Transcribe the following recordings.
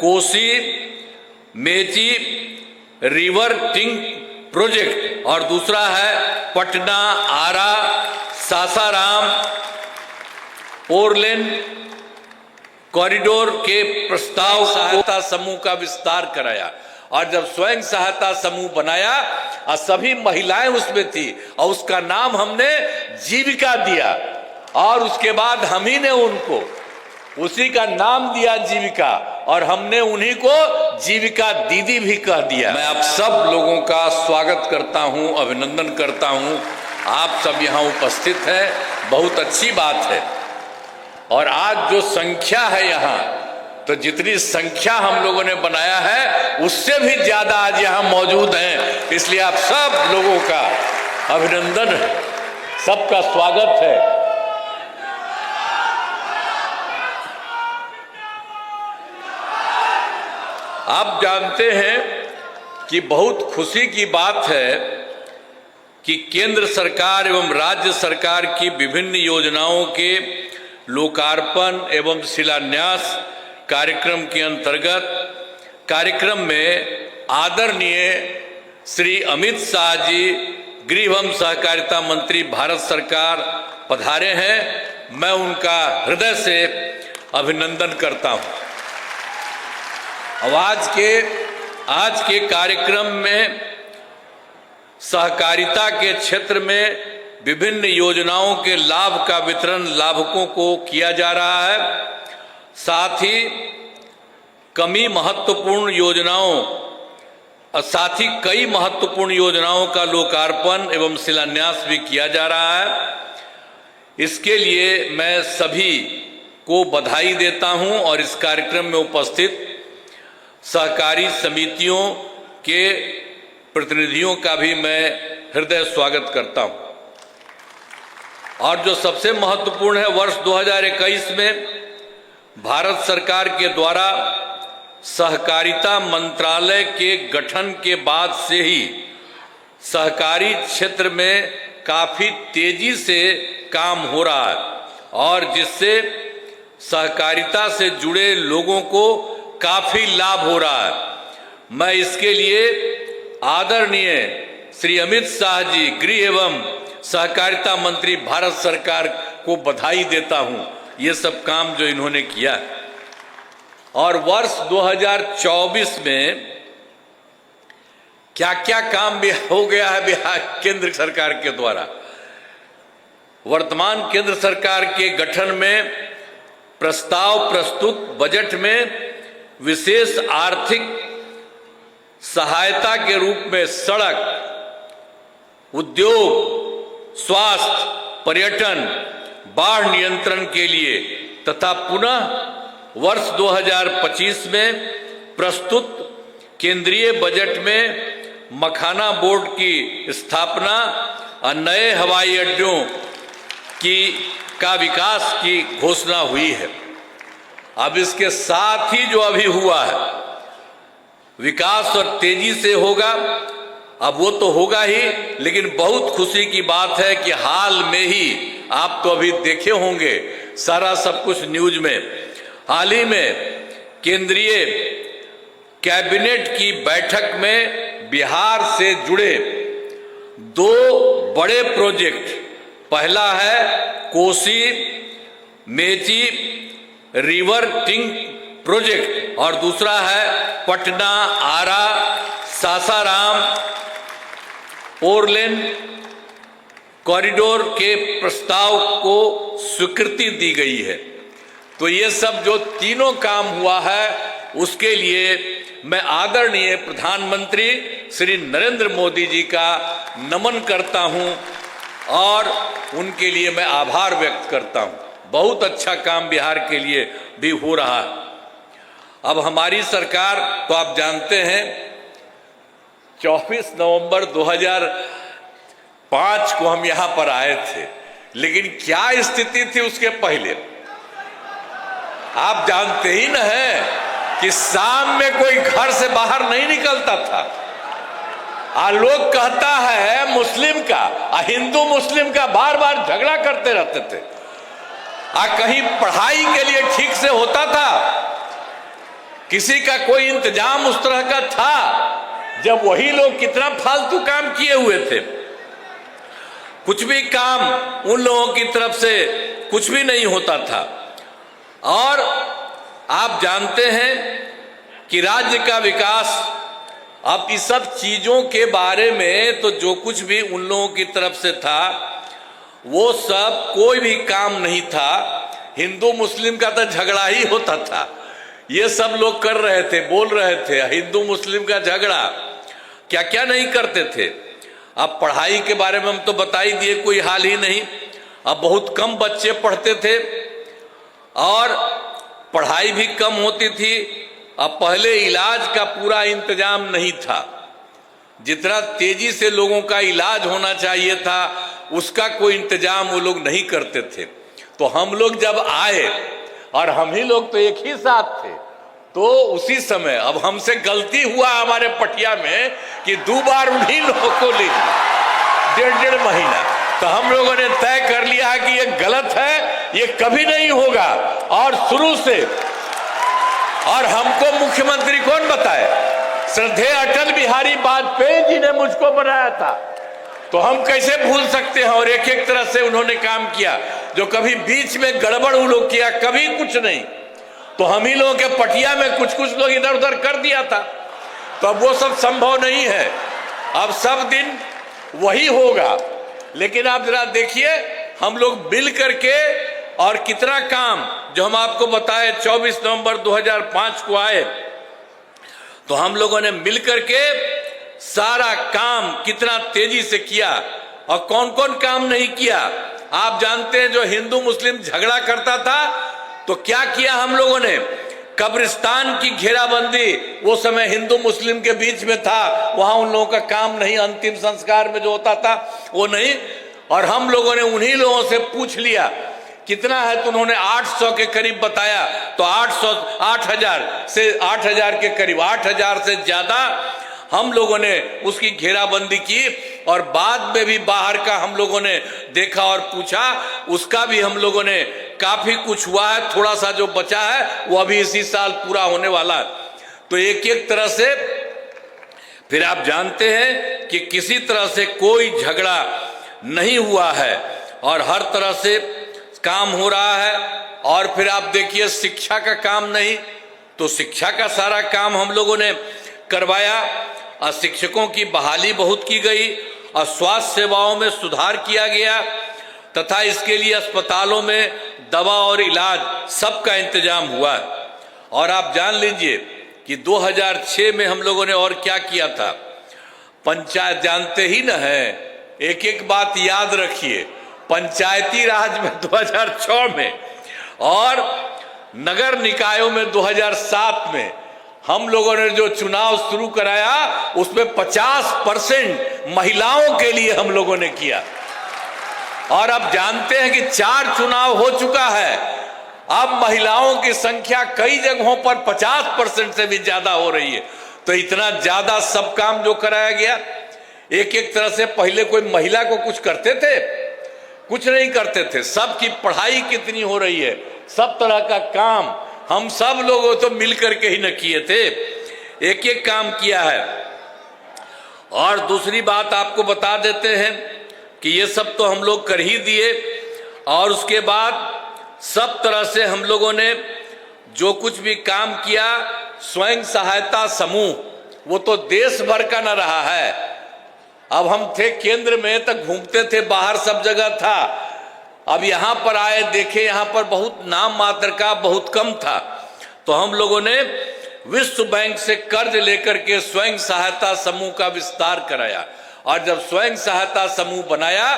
Kosi Mechi river टिंग project और दूसरा है पटना आरा सासाराम फोरलेन कॉरिडोर के प्रस्ताव सहायता समूह का विस्तार कराया। और जब स्वयं सहायता समूह बनाया और सभी महिलाएं उसमें थी और उसका नाम हमने जीविका दिया और उसके बाद हम ही ने उनको उसी का नाम दिया जीविका और हमने उन्हीं को जीविका दीदी भी कह दिया। मैं आप सब लोगों का स्वागत करता हूं, अभिनंदन करता हूं। आप सब यहां उपस्थित हैं, बहुत अच्छी बात है। और आज जो संख्या है यहाँ, तो जितनी संख्या हम लोगों ने बनाया है उससे भी ज्यादा आज यहाँ मौजूद हैं। इसलिए आप सब लोगों का अभिनंदन, सबका स्वागत है। आप जानते हैं कि बहुत खुशी की बात है कि केंद्र सरकार एवं राज्य सरकार की विभिन्न योजनाओं के लोकार्पण एवं शिलान्यास कार्यक्रम के अंतर्गत कार्यक्रम में आदरणीय श्री अमित शाह जी गृह एवं सहकारिता मंत्री भारत सरकार पधारे हैं। मैं उनका हृदय से अभिनंदन करता हूं। अब आज के कार्यक्रम में सहकारिता के क्षेत्र में विभिन्न योजनाओं के लाभ का वितरण लाभुकों को किया जा रहा है। साथ ही कई महत्वपूर्ण योजनाओं का लोकार्पण एवं शिलान्यास भी किया जा रहा है। इसके लिए मैं सभी को बधाई देता हूं और इस कार्यक्रम में उपस्थित सहकारी समितियों के प्रतिनिधियों का भी मैं हृदय स्वागत करता हूं। और जो सबसे महत्वपूर्ण है, वर्ष 2021 में भारत सरकार के द्वारा सहकारिता मंत्रालय के गठन के बाद से ही सहकारी क्षेत्र में काफी तेजी से काम हो रहा है और जिससे सहकारिता से जुड़े लोगों को काफी लाभ हो रहा है। मैं इसके लिए आदरणीय श्री अमित शाह जी गृह एवं सहकारिता मंत्री भारत सरकार को बधाई देता हूं, ये सब काम जो इन्होंने किया। और वर्ष 2024 में क्या क्या काम भी हो गया है बिहार केंद्र सरकार के द्वारा। वर्तमान केंद्र सरकार के गठन में प्रस्ताव प्रस्तुत बजट में विशेष आर्थिक सहायता के रूप में सड़क, उद्योग, स्वास्थ्य, पर्यटन, बाढ़ नियंत्रण के लिए तथा पुनः वर्ष 2025 में प्रस्तुत केंद्रीय बजट में मखाना बोर्ड की स्थापना और नए हवाई अड्डों का विकास की घोषणा हुई है। अब इसके साथ ही जो अभी हुआ है विकास और तेजी से होगा, अब वो तो होगा ही, लेकिन बहुत खुशी की बात है कि हाल में ही आप तो अभी देखे होंगे सारा सब कुछ न्यूज में, हाल ही में केंद्रीय कैबिनेट की बैठक में बिहार से जुड़े 2 बड़े प्रोजेक्ट, पहला है कोसी मेची रिवर टिंग प्रोजेक्ट और दूसरा है पटना आरा सासाराम फोरलेन कॉरिडोर के प्रस्ताव को स्वीकृति दी गई है। तो ये सब जो तीनों काम हुआ है उसके लिए मैं आदरणीय प्रधानमंत्री श्री नरेंद्र मोदी जी का नमन करता हूं और उनके लिए मैं आभार व्यक्त करता हूं। बहुत अच्छा काम बिहार के लिए भी हो रहा है। अब हमारी सरकार तो आप जानते हैं 24 नवंबर 2005 को हम यहां पर आए थे, लेकिन क्या स्थिति थी उसके पहले आप जानते ही न है कि शाम में कोई घर से बाहर नहीं निकलता था। लोग कहता है मुस्लिम का हिंदू मुस्लिम का बार बार झगड़ा करते रहते थे। कहीं पढ़ाई के लिए ठीक से होता था किसी का कोई इंतजाम उस तरह का था? जब वही लोग कितना फालतू काम किए हुए थे, कुछ भी काम उन लोगों की तरफ से कुछ भी नहीं होता था। और आप जानते हैं कि राज्य का विकास, अब इस सब चीजों के बारे में तो जो कुछ भी उन लोगों की तरफ से था वो सब कोई भी काम नहीं था। हिंदू मुस्लिम का तो झगड़ा ही होता था, ये सब लोग कर रहे थे, बोल रहे थे हिंदू मुस्लिम का झगड़ा, क्या क्या नहीं करते थे। अब पढ़ाई के बारे में हम तो बता ही दिए, कोई हाल ही नहीं। अब बहुत कम बच्चे पढ़ते थे और पढ़ाई भी कम होती थी। अब पहले इलाज का पूरा इंतजाम नहीं था, जितना तेजी से लोगों का इलाज होना चाहिए था उसका कोई इंतजाम वो लोग नहीं करते थे। तो हम लोग जब आए, और हम ही लोग तो एक ही साथ थे, तो उसी समय अब हमसे गलती हुआ हमारे पटिया में कि 2 बार उन्हीं लोगों को ले लिया 1.5 महीना। तो हम लोगों ने तय कर लिया कि ये गलत है, ये कभी नहीं होगा। और शुरू से, और हमको मुख्यमंत्री कौन बताए? श्रद्धेय अटल बिहारी वाजपेयी जी ने मुझको बनाया था, तो हम कैसे भूल सकते हैं। और एक एक तरह से उन्होंने काम किया, जो कभी बीच में गड़बड़ उन लोग किया, कभी कुछ नहीं। तो हम ही लोगों के पटिया में कुछ कुछ लोग इधर उधर कर दिया था, तो अब वो सब संभव नहीं है। अब सब दिन वही होगा। लेकिन आप जरा देखिए, हम लोग मिल करके और कितना काम, जो हम आपको बताए 24 नवंबर 2005 को आए, तो हम लोगों ने मिल करके सारा काम कितना तेजी से किया। और कौन कौन काम नहीं किया आप जानते हैं। जो हिंदू मुस्लिम झगड़ा करता था तो क्या किया हम लोगों ने? कब्रिस्तान की घेराबंदी, वो समय हिंदू मुस्लिम के बीच में था, वहां उन लोगों का काम नहीं, अंतिम संस्कार में जो होता था वो नहीं। और हम लोगों ने उन्हीं लोगों से पूछ लिया कितना है, तो उन्होंने 800 के करीब बताया। तो 8,000 के करीब, 8,000 से ज्यादा हम लोगों ने उसकी घेराबंदी की। और बाद में भी बाहर का हम लोगों ने देखा और पूछा, उसका भी हम लोगों ने काफी कुछ हुआ है। थोड़ा सा जो बचा है वो अभी इसी साल पूरा होने वाला है। तो एक एक तरह से फिर आप जानते हैं कि किसी तरह से कोई झगड़ा नहीं हुआ है और हर तरह से काम हो रहा है। और फिर आप देखिए, शिक्षा का काम नहीं, तो शिक्षा का सारा काम हम लोगों ने करवाया। और शिक्षकों की बहाली बहुत की गई और स्वास्थ्य सेवाओं में सुधार किया गया, तथा इसके लिए अस्पतालों में दवा और इलाज सबका इंतजाम हुआ। और आप जान लीजिए कि 2006 में हम लोगों ने और क्या किया था। पंचायत जानते ही न है, एक एक बात याद रखिए। पंचायती राज में 2006 में और नगर निकायों में 2007 में हम लोगों ने जो चुनाव शुरू कराया, उसमें 50% महिलाओं के लिए हम लोगों ने किया। और अब जानते हैं कि 4 चुनाव हो चुका है, अब महिलाओं की संख्या कई जगहों पर 50% से भी ज्यादा हो रही है। तो इतना ज्यादा सब काम जो कराया गया, एक एक तरह से पहले कोई महिला को कुछ करते थे? कुछ नहीं करते थे। सबकी पढ़ाई कितनी हो रही है, सब तरह का काम हम सब लोगों तो मिल करके ही न किए थे, एक एक काम किया है। और दूसरी बात आपको बता देते हैं कि ये सब तो हम लोग कर ही दिए। और उसके बाद सब तरह से हम लोगों ने जो कुछ भी काम किया, स्वयं सहायता समूह, वो तो देश भर का न रहा है। अब हम थे केंद्र में, तक घूमते थे, बाहर सब जगह था। अब यहाँ पर आए, देखे यहाँ पर बहुत नाम मात्र का, बहुत कम था। तो हम लोगों ने विश्व बैंक से कर्ज लेकर के स्वयं सहायता समूह का विस्तार कराया। और जब स्वयं सहायता समूह बनाया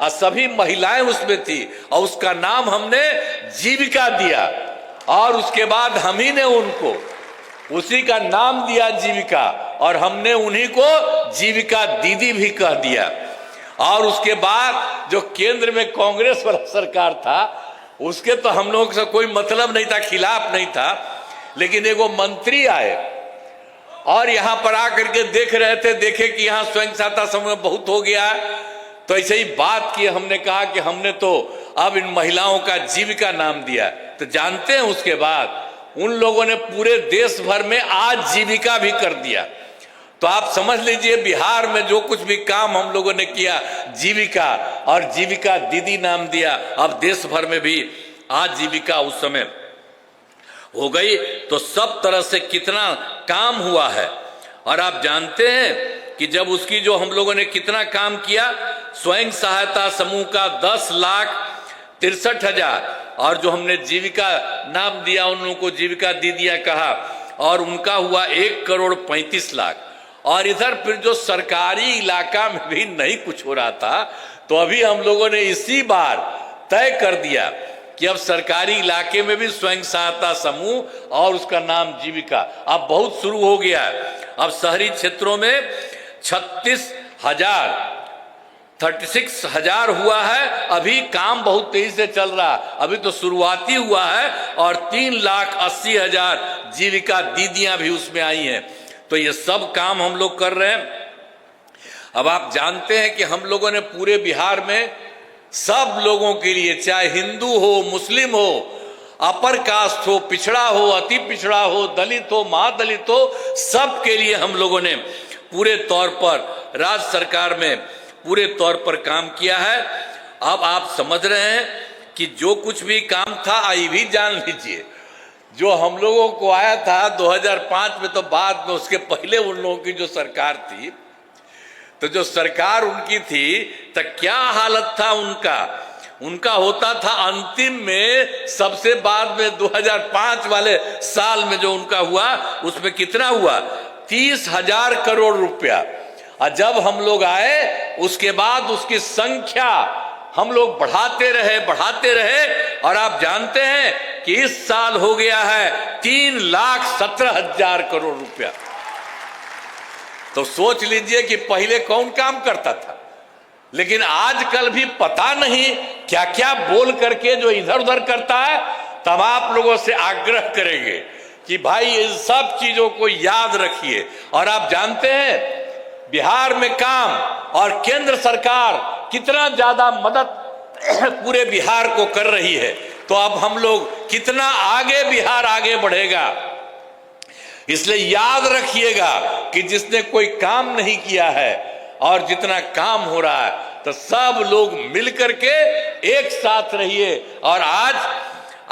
और सभी महिलाएं उसमें थी, और उसका नाम हमने जीविका दिया। और उसके बाद हम ही ने उनको उसी का नाम दिया जीविका, और हमने उन्हीं को जीविका दीदी भी कह दिया। और उसके बाद जो केंद्र में कांग्रेस वाला सरकार था, उसके तो हम लोगों से कोई मतलब नहीं था, खिलाफ नहीं था। लेकिन एगो मंत्री आए और यहाँ पर आकर के देख रहे थे, देखे कि यहाँ स्वयं सहायता समूह बहुत हो गया, तो ऐसे ही बात की। हमने कहा कि हमने तो अब इन महिलाओं का जीविका नाम दिया। तो जानते हैं उसके बाद उन लोगों ने पूरे देश भर में आजीविका भी कर दिया। तो आप समझ लीजिए बिहार में जो कुछ भी काम हम लोगों ने किया, जीविका और जीविका दीदी नाम दिया, अब देश भर में भी आजीविका उस समय हो गई। तो सब तरह से कितना काम हुआ है। और आप जानते हैं कि जब उसकी जो हम लोगों ने कितना काम किया, स्वयं सहायता समूह का 10,63,000 और जो हमने जीविका नाम दिया उन लोगों को जीविका दीदियां कहा, और उनका हुआ 1,35,00,000। और इधर फिर जो सरकारी इलाका में भी नहीं कुछ हो रहा था, तो अभी हम लोगों ने इसी बार तय कर दिया कि अब सरकारी इलाके में भी स्वयं सहायता समूह और उसका नाम जीविका अब बहुत शुरू हो गया है। अब शहरी क्षेत्रों में 36,000 हुआ है। अभी काम बहुत तेजी से चल रहा है, अभी तो शुरुआती हुआ है, और 3,80,000 जीविका दीदियां भी उसमें आई हैं। तो ये सब काम हम लोग कर रहे हैं। अब आप जानते हैं कि हम लोगों ने पूरे बिहार में सब लोगों के लिए, चाहे हिंदू हो, मुस्लिम हो, अपर कास्ट हो, पिछड़ा हो, अति पिछड़ा हो, दलित हो, महादलित हो, सब के लिए हम लोगों ने पूरे तौर पर राज्य सरकार में पूरे तौर पर काम किया है। अब आप समझ रहे हैं कि जो कुछ भी काम था, ये भी जान लीजिए, जो हम लोगों को आया था 2005 में, तो बाद में उसके पहले उन लोगों की जो सरकार थी, तो जो सरकार उनकी थी तो क्या हालत था उनका होता था अंतिम में, सबसे बाद में 2005 वाले साल में जो उनका हुआ, उसमें कितना हुआ, 30,000 करोड़ रुपया। और जब हम लोग आए उसके बाद उसकी संख्या हम लोग बढ़ाते रहे, और आप जानते हैं कि इस साल हो गया है 3,17,000 करोड़ रुपया। तो सोच लीजिए कि पहले कौन काम करता था, लेकिन आजकल भी पता नहीं क्या क्या बोल करके जो इधर उधर करता है। तब आप लोगों से आग्रह करेंगे कि भाई इन सब चीजों को याद रखिए। और आप जानते हैं बिहार में काम और केंद्र सरकार कितना ज्यादा मदद पूरे बिहार को कर रही है। तो अब हम लोग कितना आगे बिहार आगे बढ़ेगा, इसलिए याद रखिएगा कि जिसने कोई काम नहीं किया है और जितना काम हो रहा है, तो सब लोग मिलकर के एक साथ रहिए। और आज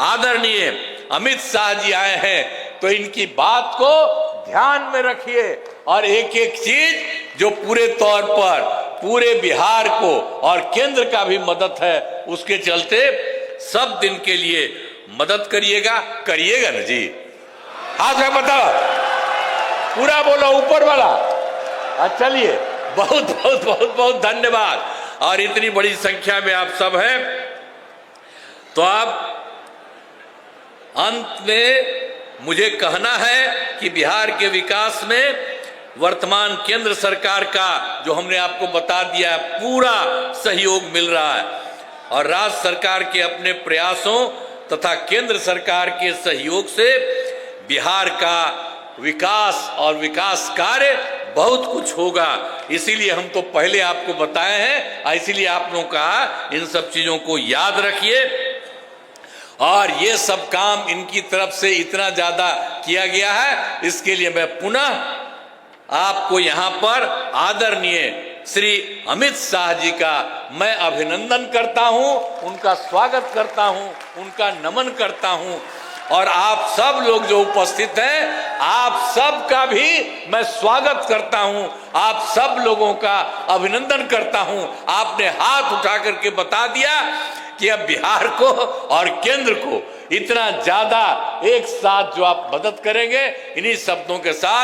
आदरणीय अमित शाह जी आए हैं, तो इनकी बात को ध्यान में रखिए, और एक एक चीज जो पूरे तौर पर पूरे बिहार को और केंद्र का भी मदद है, उसके चलते सब दिन के लिए मदद करिएगा ना जी? हाथ में बताओ, पूरा बोलो, ऊपर वाला। चलिए, बहुत बहुत बहुत बहुत धन्यवाद। और इतनी बड़ी संख्या में आप सब हैं, तो आप अंत में मुझे कहना है कि बिहार के विकास में वर्तमान केंद्र सरकार का, जो हमने आपको बता दिया, पूरा सहयोग मिल रहा है। और राज्य सरकार के अपने प्रयासों तथा केंद्र सरकार के सहयोग से बिहार का विकास और विकास कार्य बहुत कुछ होगा। इसीलिए हम तो पहले आपको बताए हैं, इसीलिए आप लोगों का इन सब चीजों को याद रखिए। और ये सब काम इनकी तरफ से इतना ज्यादा किया गया है, इसके लिए मैं पुनः आपको यहाँ पर आदरणीय श्री अमित शाह जी का मैं अभिनंदन करता हूँ, उनका स्वागत करता हूँ, उनका नमन करता हूँ। और आप सब लोग जो उपस्थित हैं, आप सब का भी मैं स्वागत करता हूं, आप सब लोगों का अभिनंदन करता हूं। आपने हाथ उठा करके बता दिया कि अब बिहार को और केंद्र को इतना ज्यादा एक साथ जो आप मदद करेंगे, इन्हीं शब्दों के साथ